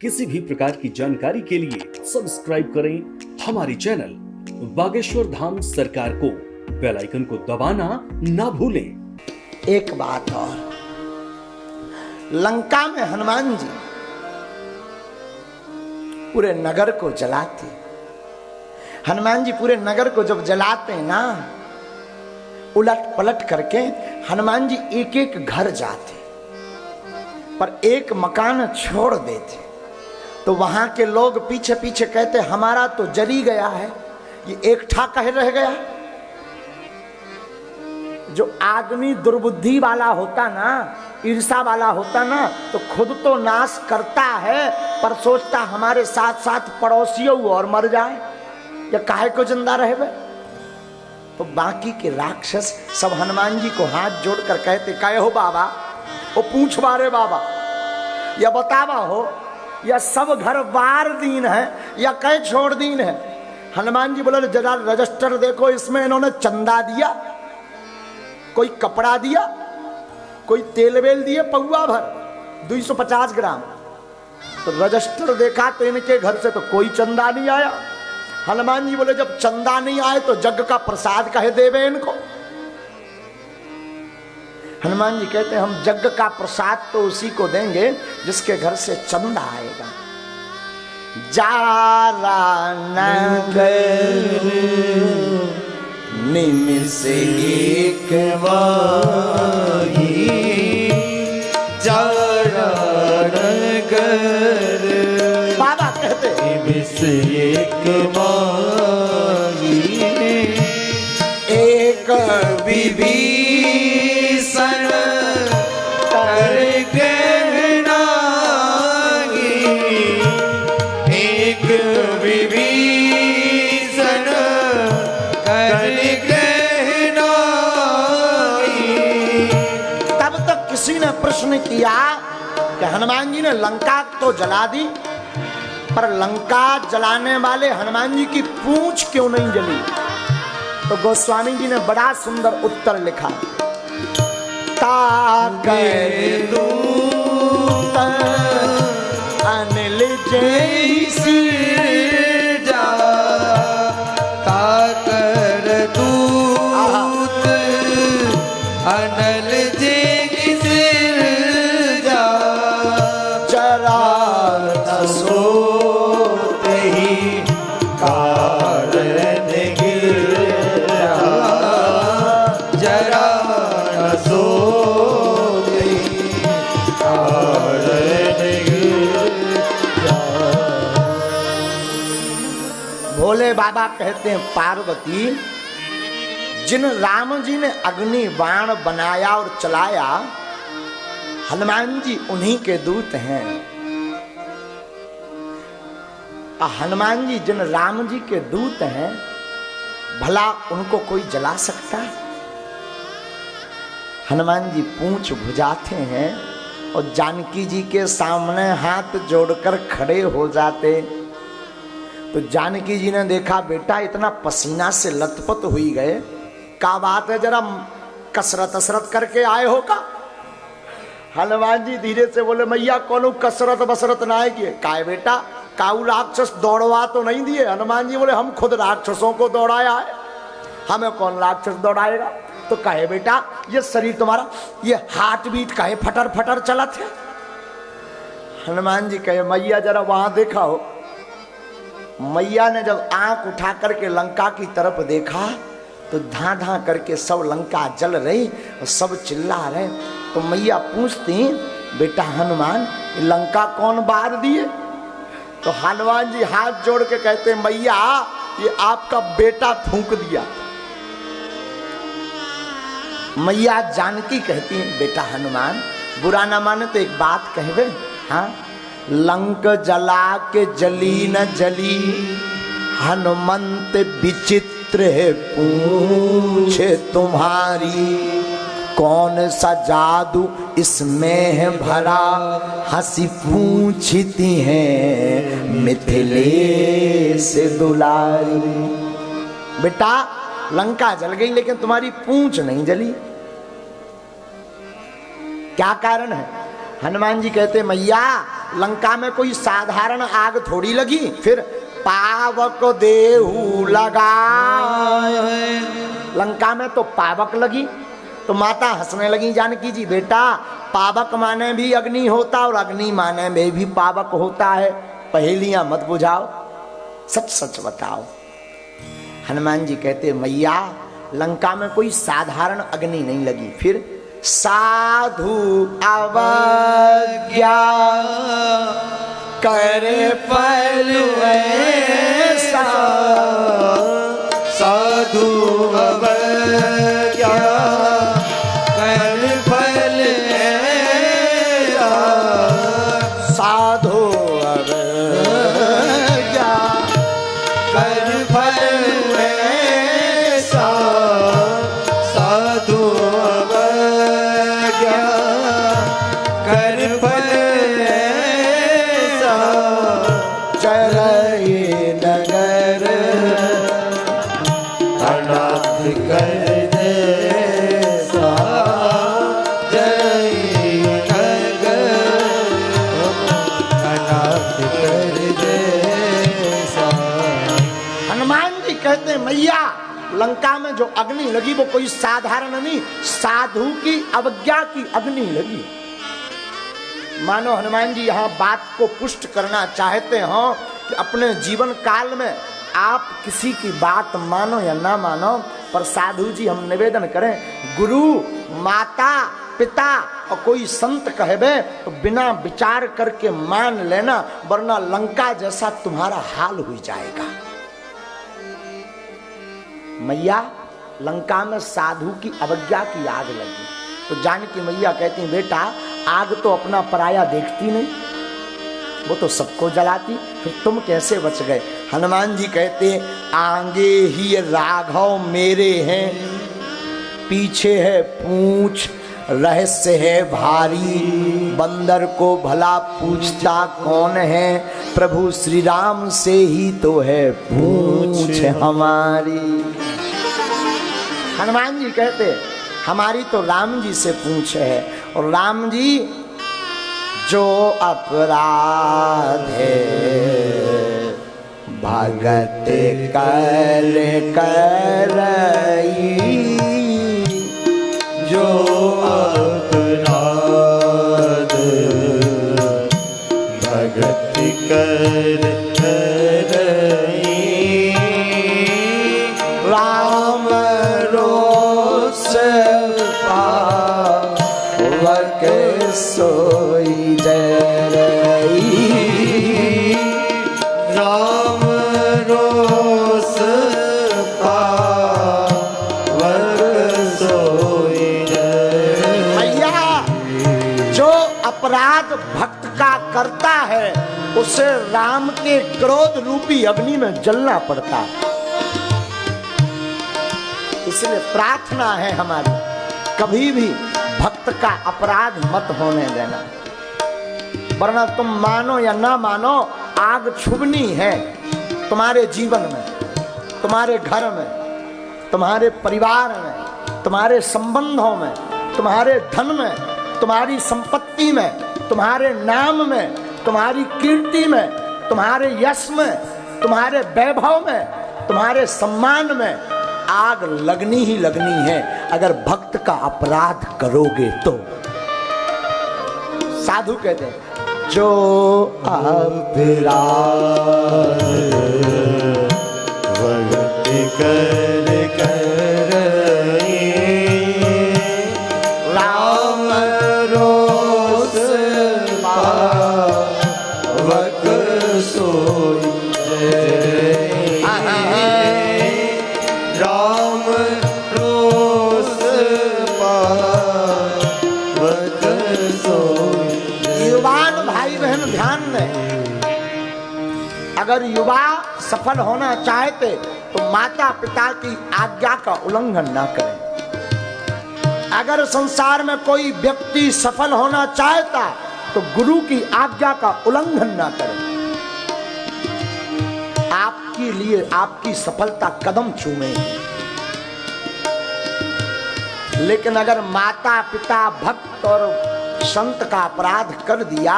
किसी भी प्रकार की जानकारी के लिए सब्सक्राइब करें हमारी चैनल बागेश्वर धाम सरकार को। बेल आइकन को दबाना ना भूलें। एक बात और, लंका में हनुमान जी पूरे नगर को जलाते। हनुमान जी पूरे नगर को जब जलाते हैं ना, उलट पलट करके हनुमान जी एक एक घर जाते, पर एक मकान छोड़ देते। तो वहां के लोग पीछे पीछे कहते, हमारा तो जली गया है, ये एक ठा कहे रह गया। जो आदमी दुर्बुद्धि वाला होता ना, ईर्षा वाला होता ना, तो खुद तो नाश करता है, पर सोचता हमारे साथ साथ पड़ोसियों और मर जाए, या काहे को जिंदा रहे। तो बाकी के राक्षस सब हनुमान जी को हाथ जोड़कर कहते, कहे हो बाबा, वो पूछ बारे बाबा, या बतावा हो, या सब घर बार दीन है, या कह छोड़ दीन है। हनुमान जी बोले, जरा रजिस्टर देखो, इसमें इन्होंने चंदा दिया, कोई कपड़ा दिया, कोई तेल वेल दिए पौवा भर 250 ग्राम। तो रजिस्टर देखा तो इनके घर से तो कोई चंदा नहीं आया। हनुमान जी बोले, जब चंदा नहीं आए तो जग का प्रसाद कहे देवे इनको। हनुमान जी कहते, हम जग का प्रसाद तो उसी को देंगे जिसके घर से चंदा आएगा। जारा नगर निमिष एक वाही, जारा नगर बाबा कहते, निमिष एक वाही, एक विभीषण कर गहनागी, एक विभीषण कर गहनागी। तब तक किसी ने प्रश्न किया कि हनुमान जी ने लंका तो जला दी, पर लंका जलाने वाले हनुमान जी की पूंछ क्यों नहीं जली? तो गोस्वामी जी ने बड़ा सुंदर उत्तर लिखा, ताकर दूत अनिल जैसी जा, ताकर दूत अनिल जैसी जा, जरा सोते ही कारण गिर, जरा सो भोले बाबा कहते हैं, पार्वती, जिन राम जी ने अग्नि बाण बनाया और चलाया, हनुमान जी उन्हीं के दूत हैं। हनुमान जी जिन राम जी के दूत हैं, भला उनको कोई जला सकता है? हनुमान जी पूंछ भुजाते हैं और जानकी जी के सामने हाथ जोड़कर खड़े हो जाते। तो जानकी जी ने देखा, बेटा इतना पसीना से लथपथ हुई गए, क्या बात है, जरा कसरत असरत करके आए हो का? हनुमान जी धीरे से बोले, मैया कोनो कसरत बसरत ना है किए। काय बेटा, काऊ राक्षस दौड़वा तो नहीं दिए? हनुमान जी बोले, हम खुद राक्षसों को दौड़ाया है, हमें कौन राक्षस दौड़ाएगा? तो कहे बेटा, ये शरीर तुम्हारा, ये हार्ट बीट कहे फटर फटर चलत है? हनुमान जी कहे, मैया जरा वहां देखा हो। मैया ने जब आंख उठा करके लंका की तरफ देखा, तो धां धां करके सब लंका जल रही और सब चिल्ला रहे। तो मैया पूछती, बेटा हनुमान, लंका कौन बार दिए? तो हनुमान जी हाथ जोड़ के कहते, मैया ये आपका बेटा फूंक दिया। मैया जानकी कहती है, बेटा हनुमान, बुरा ना माने तो एक बात कहवे, हाँ, लंक जला के जली न जली, हनुमंत विचित्र है पूछ तुम्हारी, कौन सा जादू इसमें है भरा, हंसी पूछती है मिथिलेश दुलारी। बेटा लंका जल गई लेकिन तुम्हारी पूंछ नहीं जली, क्या कारण है? हनुमान जी कहते, मैया लंका में कोई साधारण आग थोड़ी लगी। फिर पावक देहू लगा, लंका में तो पावक लगी। तो माता हंसने लगी जानकी जी, बेटा पावक माने भी अग्नि होता और अग्नि माने में भी पावक होता है, पहेलियां मत बुझाओ, सच सच बताओ। हनुमान जी कहते मैया लंका में कोई साधारण अग्नि नहीं लगी। फिर साधु अवज्ञा करे पहलू ऐसा, साधु अवज्ञा कर फल ऐसा, साधु अवज्ञा कर फल ऐसा, साधु अवज्ञा कर फल ऐसा, चरई नगर अनाथ कर जैसा, जय नगर अनाथ कर जैसा। हनुमान जी कहते हैं मैया लंका में जो अग्नि लगी वो कोई साधारण नहीं, साधु की अवज्ञा की अग्नि लगी। मानो हनुमान जी यहाँ बात को पुष्ट करना चाहते हो कि अपने जीवन काल में आप किसी की बात मानो या ना मानो, पर साधु जी हम निवेदन करें गुरु माता पिता और कोई संत कहबे तो बिना विचार करके मान लेना, वरना लंका जैसा तुम्हारा हाल हो जाएगा। मैया लंका में साधु की अवज्ञा की आग लगी। तो जानकी मैया कहती बेटा आग तो अपना पराया देखती नहीं, वो तो सबको जलाती, फिर तुम कैसे बच गए। हनुमान जी कहते आगे ही राघव मेरे हैं, पीछे है पूंछ रहस्य है भारी, बंदर को भला पूछता कौन है, प्रभु श्री राम से ही तो है पूंछ हमारी। हनुमान जी कहते हमारी तो राम जी से पूंछ है, और राम जी जो अपराध है भगत कर करई, जो अपराध भगत कर करई, राम रोष पावक सोई जरई, राम रोष पावक सोई जरई। मैया जो अपराध भक्त का करता है उसे राम के क्रोध रूपी अग्नि में जलना पड़ता है। इसलिए प्रार्थना है हमारी कभी भी भक्त का अपराध मत होने देना, वरना तुम मानो या ना मानो आग छुबनी है तुम्हारे जीवन में, तुम्हारे घर में, तुम्हारे परिवार में, तुम्हारे संबंधों में, तुम्हारे धन में, तुम्हारी संपत्ति में, तुम्हारे नाम में, तुम्हारी कीर्ति में, तुम्हारे यश में, तुम्हारे वैभव में, तुम्हारे सम्मान में आग लगनी ही लगनी है अगर भक्त का अपराध करोगे तो। साधु कहते हैं जो अपराध भगत कर करई, राम रोष पावक सोई जरई, राम रोष पावक सोई जरई। युवान भाई बहन ध्यान दें, अगर युवा सफल होना चाहते तो माता पिता की आज्ञा का उल्लंघन ना करें। अगर संसार में कोई व्यक्ति सफल होना चाहता तो गुरु की आज्ञा का उल्लंघन ना करें। आपके लिए आपकी सफलता कदम चूमेगी, लेकिन अगर माता पिता भक्त और संत का अपराध कर दिया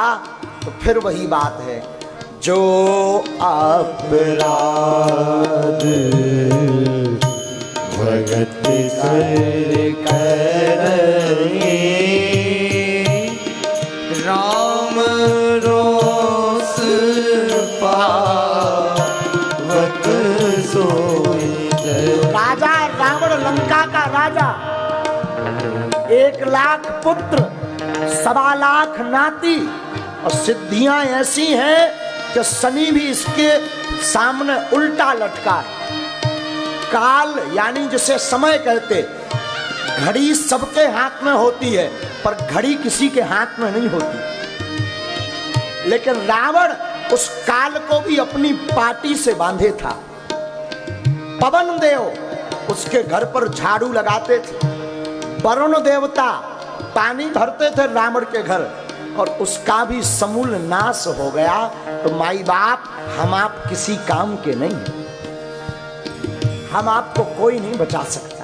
तो फिर वही बात है, जो अपराध भगत कर करई राम रोस पावक सोई जय। राजा रावण, लंका का राजा, 1,00,000 पुत्र, 1,25,00,000 नाती, और सिद्धियां ऐसी हैं कि शनि भी इसके सामने उल्टा लटका है। काल यानी जिसे समय कहते, घड़ी सबके हाथ में होती है पर घड़ी किसी के हाथ में नहीं होती। लेकिन रावण उस काल को भी अपनी पाटी से बांधे था। पवन देव उसके घर पर झाड़ू लगाते थे, वरुण देवता पानी भरते थे रावण के घर, और उसका भी समूल नाश हो गया। तो माई बाप, हम आप किसी काम के नहीं, हम आपको कोई नहीं बचा सकते।